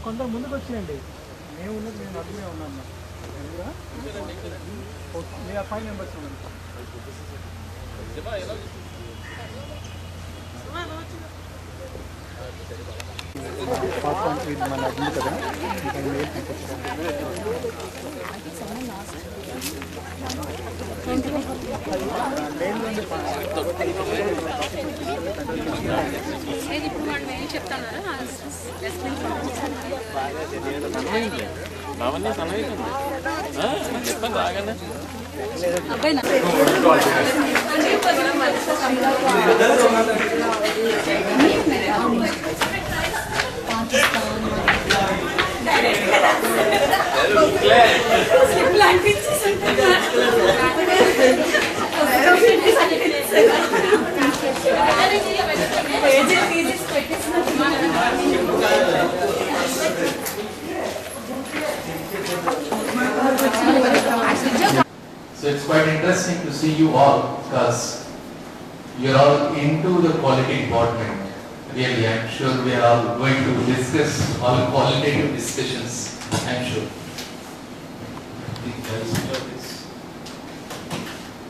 కొందరు ముందుకు వచ్చేయండి. మేము ఉన్నది నేను అడుగునే ఉన్నాను. మీరు 5 మెంబర్స్ ఉన్నారు. ఇది మన ఉంది కదా, So it's quite interesting to see you all because you're all into the quality department. Really, I'm sure we are all going to discuss all qualitative discussions. I'm sure.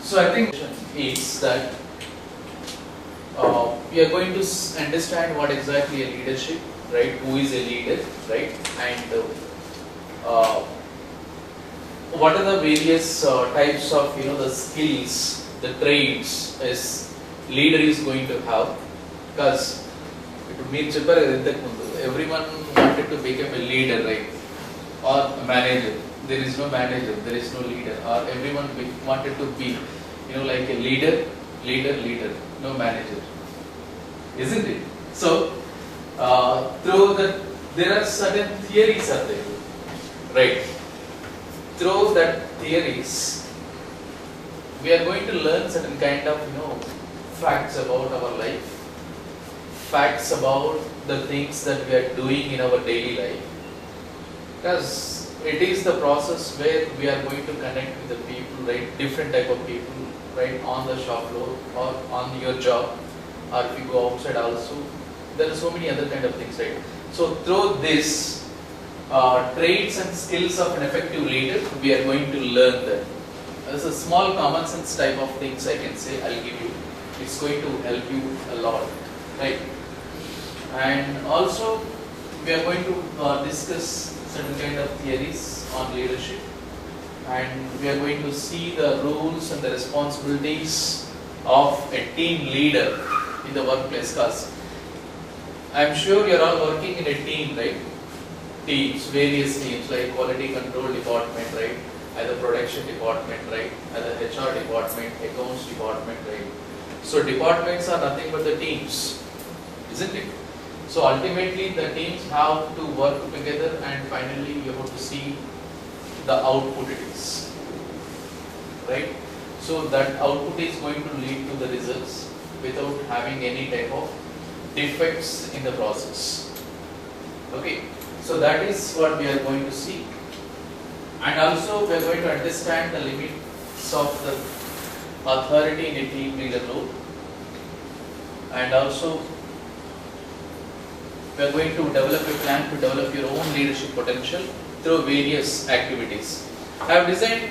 So I think is that we are going to understand what exactly a leadership, right? Who is a leader, right? And what are the various types of the skills, the traits as leader is going to have? Because everyone wanted to become a leader, right? Or a manager. There is no manager, there is no leader. Or everyone wanted to be like a leader, no manager, isn't it? So through there are certain theories are there, right? Through that theories we are going to learn certain kind of facts about our life, facts about the things that we are doing in our daily life, because it is the process where we are going to connect with the people, right? Different type of people, right? On the shop floor or on your job, or if you go outside also, there are so many other kind of things, right? So through this traits and skills of an effective leader, we are going to learn that. As a small common sense type of things I can say, I'll give you. It's going to help you a lot, right? And also we are going to discuss certain kind of theories on leadership, and we are going to see the roles and the responsibilities of a team leader in the workplace. Cause I'm sure you're all working in a team, right? Teams, various teams like quality control department, right? Either production department, right? Either HR department, accounts department, right? So departments are nothing but the teams, isn't it? So ultimately the teams have to work together, and finally you have to see the output it is, right? So that output is going to lead to the results without having any type of defects in the process. Okay. So that is what we are going to see, and also we are going to understand the limits of the authority in a team leader role, and also we are going to develop a plan to develop your own leadership potential through various activities. I have designed,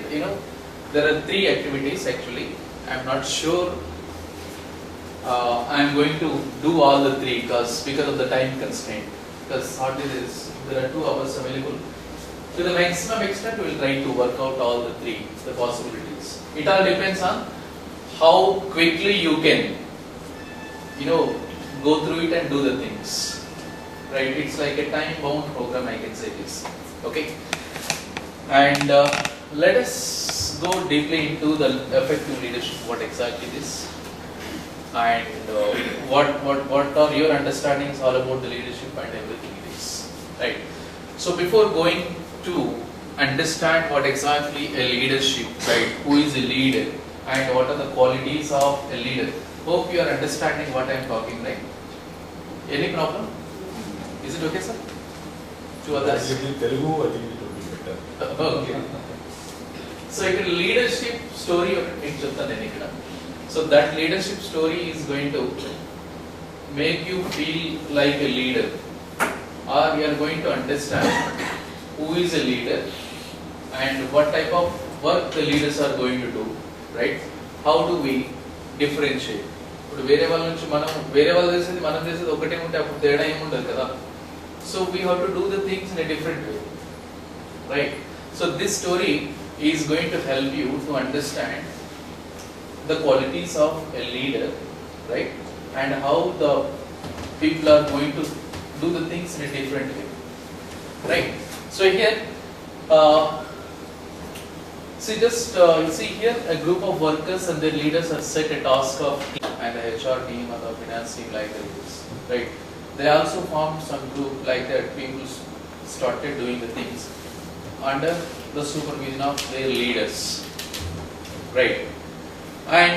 there are 3 activities actually. I am not sure I am going to do all the 3 because of the time constraint. Because hardly there are 2 hours available. To the maximum extent, we will try to work out all the 3, the possibilities. It all depends on how quickly you can, go through it and do the things. Right? It's like a time-bound program, I can say this. Okay? And let us go deeply into the effective leadership. What exactly this? And what are your understandings all about the leadership and everything it is, right? So before going to understand what exactly a leadership, right? Who is a leader and what are the qualities of a leader? Hope you are understanding what I am talking, right? Any problem? Is it okay, sir? To others? Telugu, I think it will be better. Okay. So leadership story of So that leadership story is going to make you feel like a leader. or you are going to understand who is a leader and what type of work the leaders are going to do, right? How do we differentiate? ఇప్పుడు వేరే వాళ్ళ నుంచి మనం వేరే వాళ్ళు చేసేది మనం చేసేది ఒకటే ఉంటే అప్పుడు తేడా ఏముండదు కదా. So we have to do the things in a different way, right? So this story is going to help you to understand the qualities of a leader, right? And how the people are going to do the things in a different way, right? So here, you see here a group of workers and their leaders are set a task of and the HR team and the finance team like this, right? They also formed some group like that. People started doing the things under the supervision of their leaders, right? And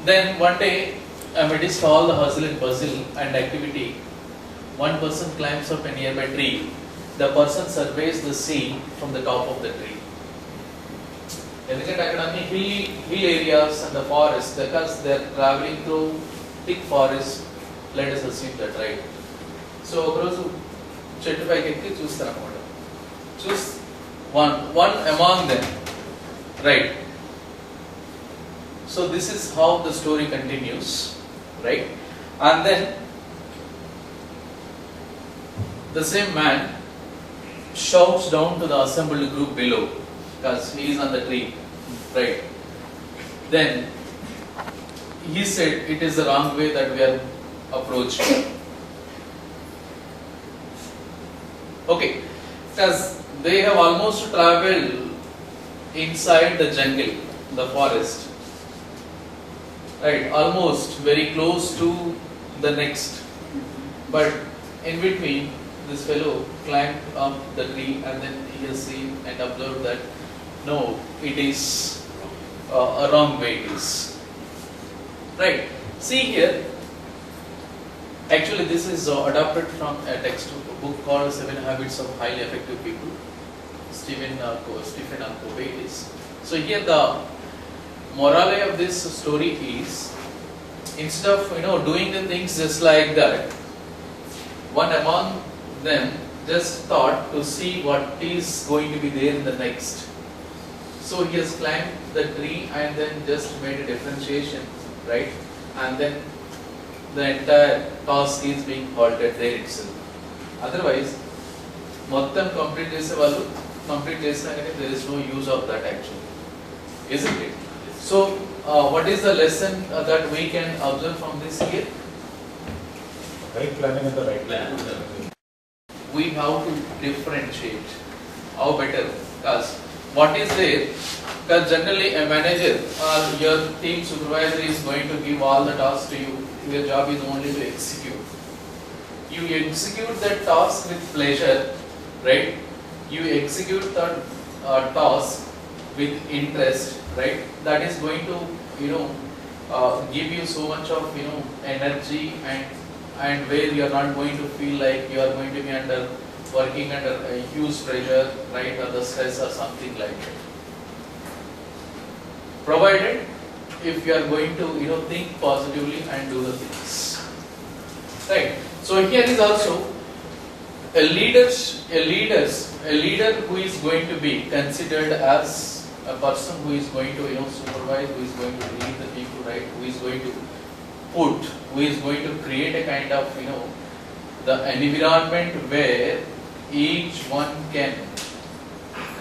then one day, amidst all the hustle and bustle and activity, one person climbs up a nearby tree. The person surveys the scene from the top of the tree. ఎందుకంటే అక్కడ అన్ని hill areas and the forest, because they are traveling through thick forest, let us assume that, right? So ఒకరోజు చెట్టు పైకి ఎక్కి చూస్తారు అన్నమాట. One among them, right? So this is how the story continues, right? And then the same man shouts down to the assembled group below, because he is on the tree, right? Then he said, it is the wrong way that we are approaching. Okay, because they have almost traveled inside the jungle, the forest, right? Almost very close to the next, but in between, this fellow climbed up the tree and then he has seen and observed that no, it is a wrong way it is. Right. See here, actually this is adapted from a textbook called 7 Habits of Highly Effective People, Stephen Covey. So here the morale of this story is, instead of doing the things just like that, one among them just thought to see what is going to be there in the next. So he has climbed the tree and then just made a differentiation, right? And then the entire task is being halted there itself. Otherwise, మొత్తం complete చేసే వాళ్ళు complete చేసినా కానీ there is no use of that actually, isn't it? So what is the lesson that we can observe from this here? Right planning and the right plan. We have to differentiate. How better? Because what is there? Because generally a manager or your team supervisor is going to give all the tasks to you. Your job is only to execute. You execute that task with pleasure, right? You execute that task with interest, right? That is going to give you so much of energy and where you are not going to feel like you are going to be working under a huge pressure, right, or the stress or something like that. Provided if you are going to think positively and do the things, right? So here is also a leader who is going to be considered as a person who is going to supervise, who is going to lead the people, right? Who is going to who is going to create a kind of the environment where each one can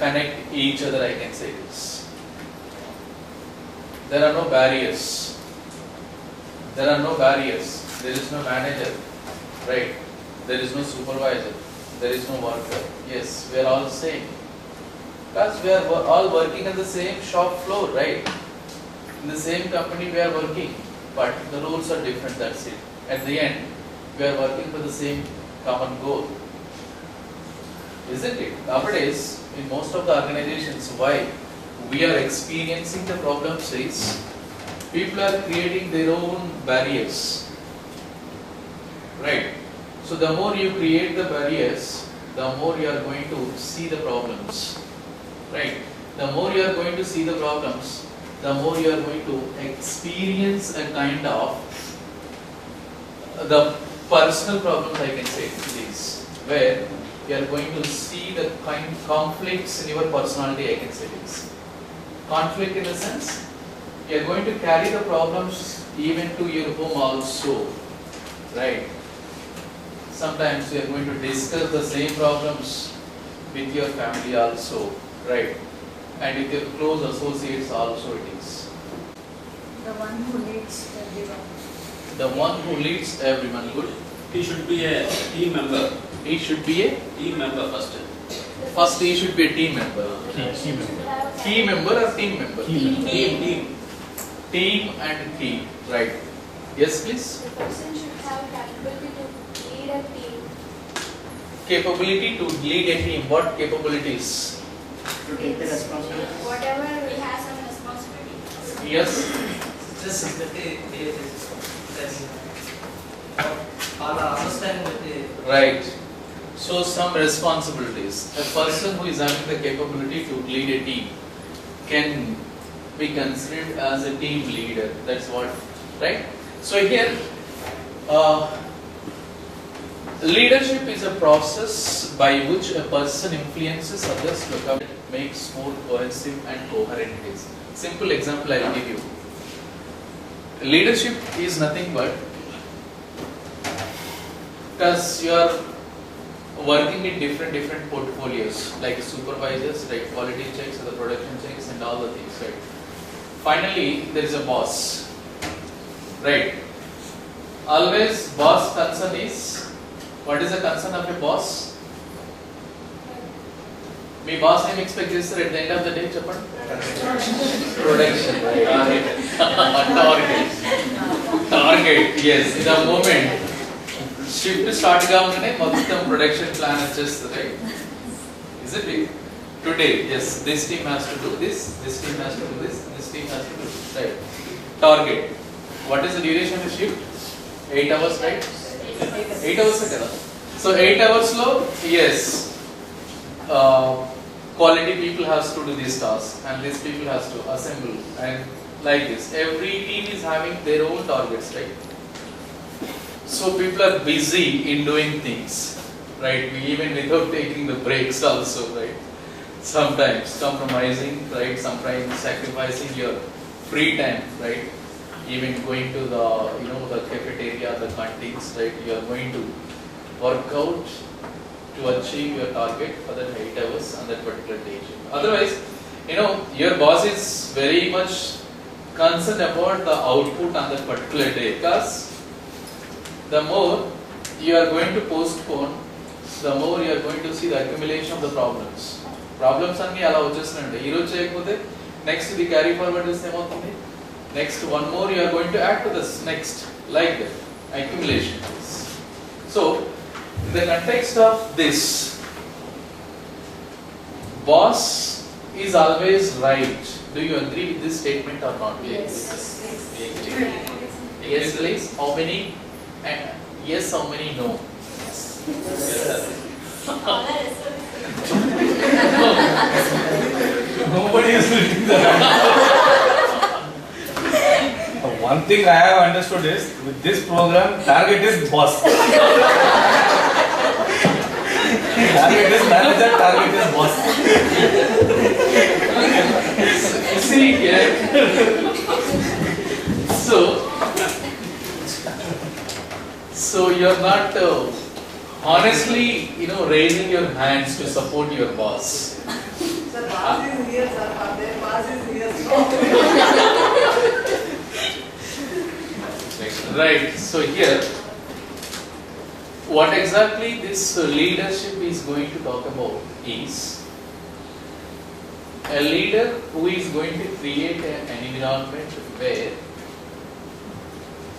connect each other, I can say this. There are no barriers. There are no barriers. There is no manager, right? There is no supervisor. There is no worker. Yes, we are all same. Because we are all working on the same shop floor, right? In the same company we are working, but the roles are different, that's it. At the end, we are working for the same common goal. Isn't it? Nowadays, in most of the organizations, why we are experiencing the problems is people are creating their own barriers, right? So the more you create the barriers, the more you are going to see the problems, right? The more you are going to see the problems, the more you are going to experience a kind of the personal problems, I can say these, where you are going to see the kind conflicts in your personality, I can say this. Conflict in the sense, you are going to carry the problems even to your home also, right? Sometimes you are going to discuss the same problems with your family also, right? And with your close associates also it is. The one who leads everyone. The one who leads everyone, good. He should be a team member. He should be a, Team member first. first he should be a team member. Key member or team member? Team. Team and key, right. Yes, please. The person should have capability to lead a team. Capability to lead a team. What capabilities? To take the responsibility. Whatever he has some responsibility. Yes. Just with all understanding with the Right. So some responsibilities. A person who is having the capability to lead a team can be considered as a team leader. That's what, right? So here, leadership is a process by which a person influences others to become, makes more cohesive and coherent case. Simple example I will give you. Leadership is nothing but, because you are working in different portfolios, like supervisors, like quality checks, the production checks, and all the things, right? Finally, there is a boss, right? Always, boss concern is, what is the concern of a boss? Me boss name expect this at the end of the day, Chapan? Production, right? Target, yes, the moment. Shift start కాగానే మొత్తం production plan వచ్చేస్తుంది, right? Isn't it? Today, yes, this team has to do this team has to do this team has to do this, right? Target. What is the duration of the shift? 8 hours, right? 8 hours కదా. So 8 hours లో, yes, quality people has to do this task and these people has to assemble and like this. Every team is having their own targets, right? So people are busy in doing things, right? Even without taking the breaks also, right? Sometimes compromising, right? Sometimes sacrificing your free time, right? Even going to the, the cafeteria, the canteens, right? You are going to work out to achieve your target for that 8 hours on that particular day. Otherwise, your boss is very much concerned about the output on that particular day, because the more you are going to postpone, the more you are going to see the accumulation of the problems. Problems అన్ని అలా వచ్చేస్తున్నాయి. ఈ రోజు చేయకపోతే next the carry forward చేస్తే ఏమవుతుంది? Next one more you are going to add to this next, like that accumulation. So in the context of this, boss is always right. Do you agree with this statement or not? Yes. Yes, please. How many? And yes, how many? No. Nobody is doing that. One thing I have understood is, with this program, target is boss. Target is manager, target is boss. See here. So you're not honestly, raising your hands to support your boss. Sir, boss is here, sir. Their boss is here. Right. So here, what exactly this leadership is going to talk about is a leader who is going to create an environment where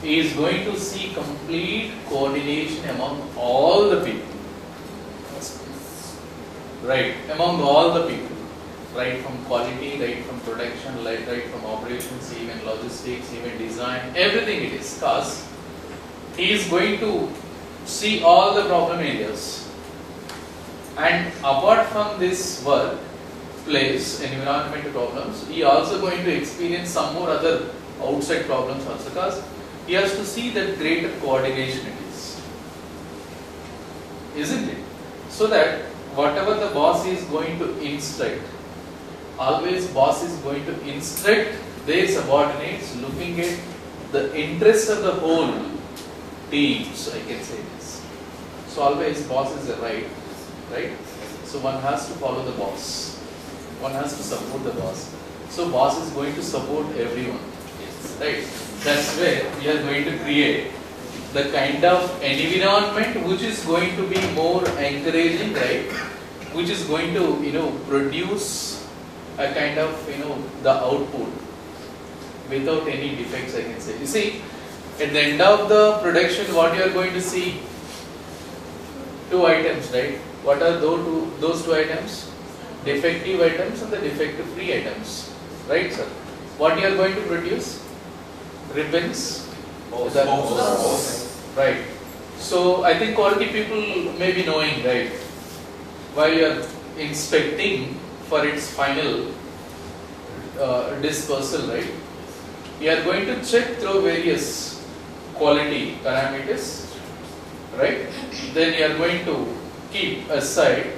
he is going to see complete coordination among all the people. Right, among all the people. Right from quality, right from production, right from operations, even logistics, even design, everything it is. Because he is going to see all the problem areas. And apart from this workplace environmental problems, he also going to experience some more other outside problems also, because he has to see that greater coordination it is. isn't it? So that whatever the boss is going to instruct, always boss is going to instruct their subordinates looking at the interest of the whole team, so I can say this. So always boss is right? So one has to follow the boss. One has to support the boss. So boss is going to support everyone, right? That's where we are going to create the kind of environment which is going to be more encouraging, right? Which is going to, produce a kind of, the output without any defects, I can say. You see, at the end of the production, what you are going to see? 2 items, right? What are those two items? Defective items and the defective-free items, right, sir? What you are going to produce? Ribbons. Right. So I think quality people may be knowing, right? While you are inspecting for its final dispersal, right? You are going to check through various quality parameters, right? Then you are going to keep aside